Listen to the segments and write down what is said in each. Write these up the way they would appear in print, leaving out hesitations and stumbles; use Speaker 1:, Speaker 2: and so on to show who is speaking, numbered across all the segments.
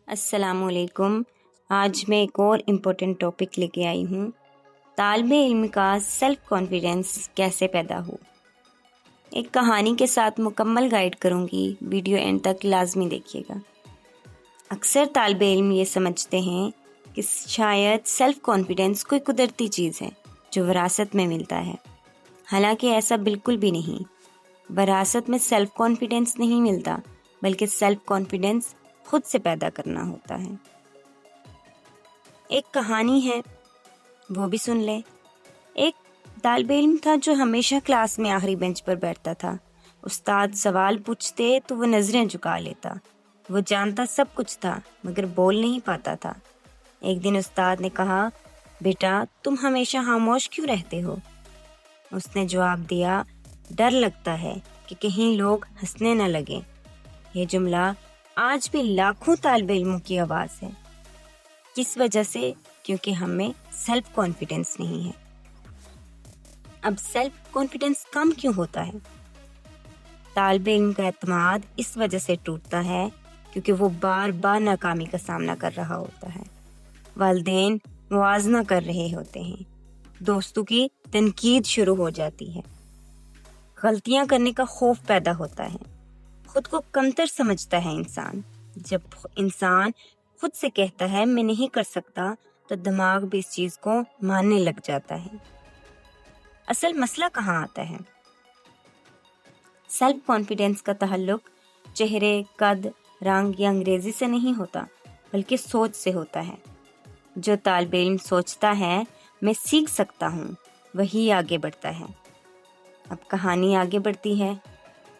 Speaker 1: السلام علیکم۔ آج میں ایک اور امپورٹنٹ ٹاپک لے کے آئی ہوں، طالب علم کا سیلف کانفیڈنس کیسے پیدا ہو۔ ایک کہانی کے ساتھ مکمل گائیڈ کروں گی، ویڈیو اینڈ تک لازمی دیکھیے گا۔ اکثر طالب علم یہ سمجھتے ہیں کہ شاید سیلف کانفیڈنس کوئی قدرتی چیز ہے جو وراثت میں ملتا ہے، حالانکہ ایسا بالکل بھی نہیں۔ وراثت میں سیلف کانفیڈنس نہیں ملتا، بلکہ سیلف کانفیڈنس خود سے پیدا کرنا ہوتا ہے۔ ایک کہانی ہے، وہ بھی سن لیں۔ ایک طالب علم تھا جو ہمیشہ کلاس میں آخری بینچ پر بیٹھتا تھا۔ استاد سوال پوچھتے تو وہ نظریں جھکا لیتا۔ وہ جانتا سب کچھ تھا مگر بول نہیں پاتا تھا۔ ایک دن استاد نے کہا، بیٹا تم ہمیشہ خاموش کیوں رہتے ہو؟ اس نے جواب دیا، ڈر لگتا ہے کہ کہیں لوگ ہنسنے نہ لگیں۔ یہ جملہ آج بھی لاکھوں طالب علموں کی آواز ہے۔ کس وجہ سے؟ کیونکہ ہم میں سیلف کانفیڈنس نہیں ہے۔ اب سیلف کانفیڈنس کم کیوں ہوتا ہے؟ طالب علم کا اعتماد اس وجہ سے ٹوٹتا ہے کیونکہ وہ بار بار ناکامی کا سامنا کر رہا ہوتا ہے۔ والدین موازنہ کر رہے ہوتے ہیں، دوستوں کی تنقید شروع ہو جاتی ہے، غلطیاں کرنے کا خوف پیدا ہوتا ہے، خود کو کمتر سمجھتا ہے انسان۔ جب انسان خود سے کہتا ہے میں نہیں کر سکتا تو دماغ بھی اس چیز کو ماننے لگ جاتا ہے۔ اصل مسئلہ کہاں آتا ہے؟ سیلف کانفیڈنس کا تعلق چہرے، قد، رنگ یا انگریزی سے نہیں ہوتا، بلکہ سوچ سے ہوتا ہے۔ جو طالب علم سوچتا ہے میں سیکھ سکتا ہوں، وہی آگے بڑھتا ہے۔ اب کہانی آگے بڑھتی ہے۔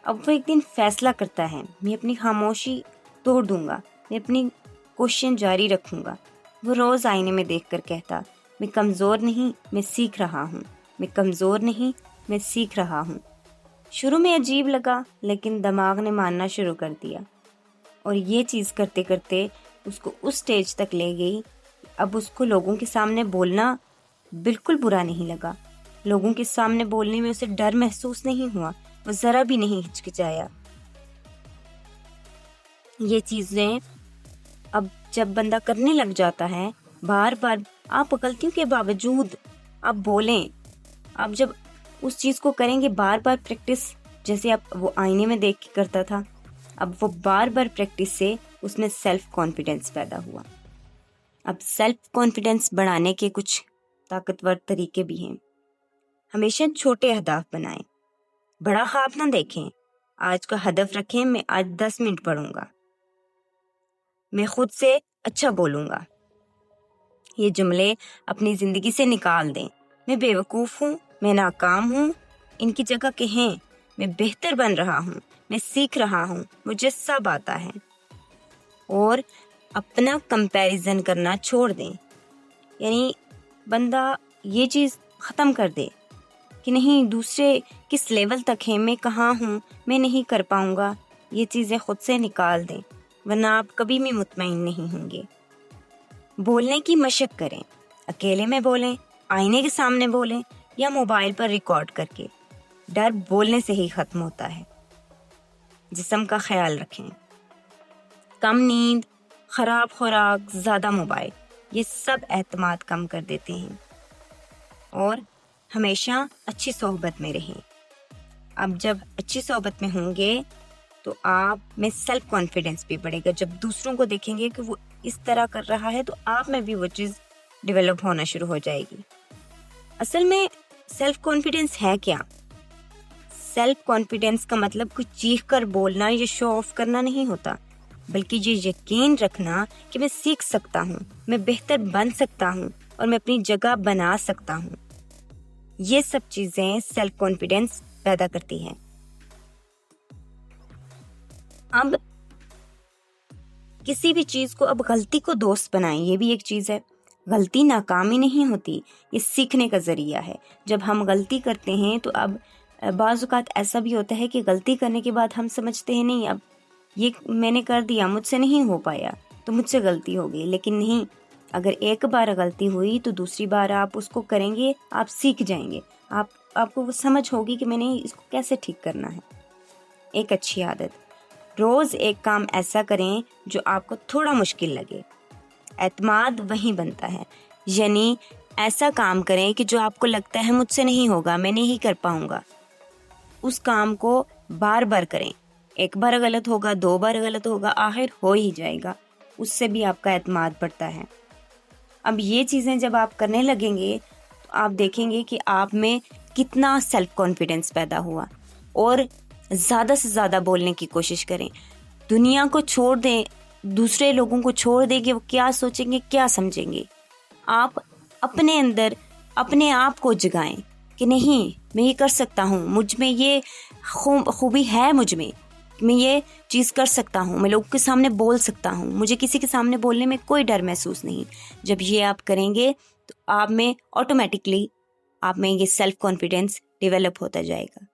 Speaker 1: اب وہ ایک دن فیصلہ کرتا ہے، میں اپنی خاموشی توڑ دوں گا، میں اپنی کوششیں جاری رکھوں گا۔ وہ روز آئینے میں دیکھ کر کہتا، میں کمزور نہیں، میں سیکھ رہا ہوں، میں کمزور نہیں، میں سیکھ رہا ہوں۔ شروع میں عجیب لگا، لیکن دماغ نے ماننا شروع کر دیا، اور یہ چیز کرتے کرتے اس کو اس سٹیج تک لے گئی۔ اب اس کو لوگوں کے سامنے بولنا بالکل برا نہیں لگا۔ لوگوں کے سامنے بولنے میں اسے ڈر محسوس نہیں ہوا، وہ ذرا بھی نہیں ہچکچایا۔ یہ چیزیں اب جب بندہ کرنے لگ جاتا ہے، بار بار، آپ غلطیوں کے باوجود آپ بولیں، آپ جب اس چیز کو کریں گے بار بار پریکٹس، جیسے آپ وہ آئینے میں دیکھ کے کرتا تھا، اب وہ بار بار پریکٹس سے اس میں سیلف کانفیڈنس پیدا ہوا۔ اب سیلف کانفیڈنس بڑھانے کے کچھ طاقتور طریقے بھی ہیں۔ ہمیشہ چھوٹے اہداف بنائیں، بڑا خواب نہ دیکھیں۔ آج کا ہدف رکھیں، میں آج 10 منٹ پڑھوں گا، میں خود سے اچھا بولوں گا۔ یہ جملے اپنی زندگی سے نکال دیں۔ میں بے وقوف ہوں، میں ناکام ہوں، ان کی جگہ کہیں میں بہتر بن رہا ہوں، میں سیکھ رہا ہوں، مجھے سب آتا ہے۔ اور اپنا کمپیریزن کرنا چھوڑ دیں، یعنی بندہ یہ چیز ختم کر دے کہ نہیں دوسرے کس لیول تک ہیں، میں کہاں ہوں، میں نہیں کر پاؤں گا۔ یہ چیزیں خود سے نکال دیں، ورنہ آپ کبھی بھی مطمئن نہیں ہوں گے۔ بولنے کی مشق کریں، اکیلے میں بولیں، آئینے کے سامنے بولیں یا موبائل پر ریکارڈ کر کے۔ ڈر بولنے سے ہی ختم ہوتا ہے۔ جسم کا خیال رکھیں، کم نیند، خراب خوراک، زیادہ موبائل، یہ سب اعتماد کم کر دیتے ہیں۔ اور ہمیشہ اچھی صحبت میں رہیں۔ اب جب اچھی صحبت میں ہوں گے تو آپ میں سیلف کانفیڈنس بھی بڑھے گا۔ جب دوسروں کو دیکھیں گے کہ وہ اس طرح کر رہا ہے تو آپ میں بھی وہ چیز ڈیولپ ہونا شروع ہو جائے گی۔ اصل میں سیلف کانفیڈنس ہے کیا؟ سیلف کانفیڈنس کا مطلب کچھ چیخ کر بولنا یا شو آف کرنا نہیں ہوتا، بلکہ یہ یقین رکھنا کہ میں سیکھ سکتا ہوں، میں بہتر بن سکتا ہوں اور میں اپنی جگہ بنا سکتا ہوں۔ یہ سب چیزیں سیلف کانفیڈنس پیدا کرتی ہیں۔ اب کسی بھی چیز کو اب غلطی کو دوست بنائیں، یہ بھی ایک چیز ہے۔ غلطی ناکامی نہیں ہوتی، یہ سیکھنے کا ذریعہ ہے۔ جب ہم غلطی کرتے ہیں تو اب بعض اوقات ایسا بھی ہوتا ہے کہ غلطی کرنے کے بعد ہم سمجھتے ہیں نہیں، اب یہ میں نے کر دیا، مجھ سے نہیں ہو پایا تو مجھ سے غلطی ہو گئی، لیکن نہیں، اگر ایک بار غلطی ہوئی تو دوسری بار آپ اس کو کریں گے، آپ سیکھ جائیں گے، آپ کو وہ سمجھ ہوگی کہ میں نے اس کو کیسے ٹھیک کرنا ہے۔ ایک اچھی عادت، روز ایک کام ایسا کریں جو آپ کو تھوڑا مشکل لگے. اعتماد وہیں بنتا ہے. یعنی ایسا کام کریں کہ جو آپ کو لگتا ہے مجھ سے نہیں ہوگا, میں نہیں کر پاؤں گا, اس کام کو بار بار کریں. ایک بار غلط ہوگا, 2 بار غلط ہوگا, آخر ہو ہی جائے گا. اس سے بھی آپ کا اعتماد بڑھتا ہے. اب یہ چیزیں جب آپ کرنے لگیں گے تو آپ دیکھیں گے کہ آپ میں کتنا سیلف کانفیڈنس پیدا ہوا. اور زیادہ سے زیادہ بولنے کی کوشش کریں. دنیا کو چھوڑ دیں, دوسرے لوگوں کو چھوڑ دیں کہ وہ کیا سوچیں گے, کیا سمجھیں گے. آپ اپنے اندر اپنے آپ کو جگائیں کہ نہیں, میں یہ کر سکتا ہوں, مجھ میں یہ خوبی ہے, مجھ میں یہ چیز کر سکتا ہوں, میں لوگوں کے سامنے بول سکتا ہوں, مجھے کسی کے سامنے بولنے میں کوئی ڈر محسوس نہیں. جب یہ آپ کریں گے تو آپ میں آٹومیٹکلی آپ میں یہ سیلف کانفیڈنس ڈیولپ ہوتا جائے گا.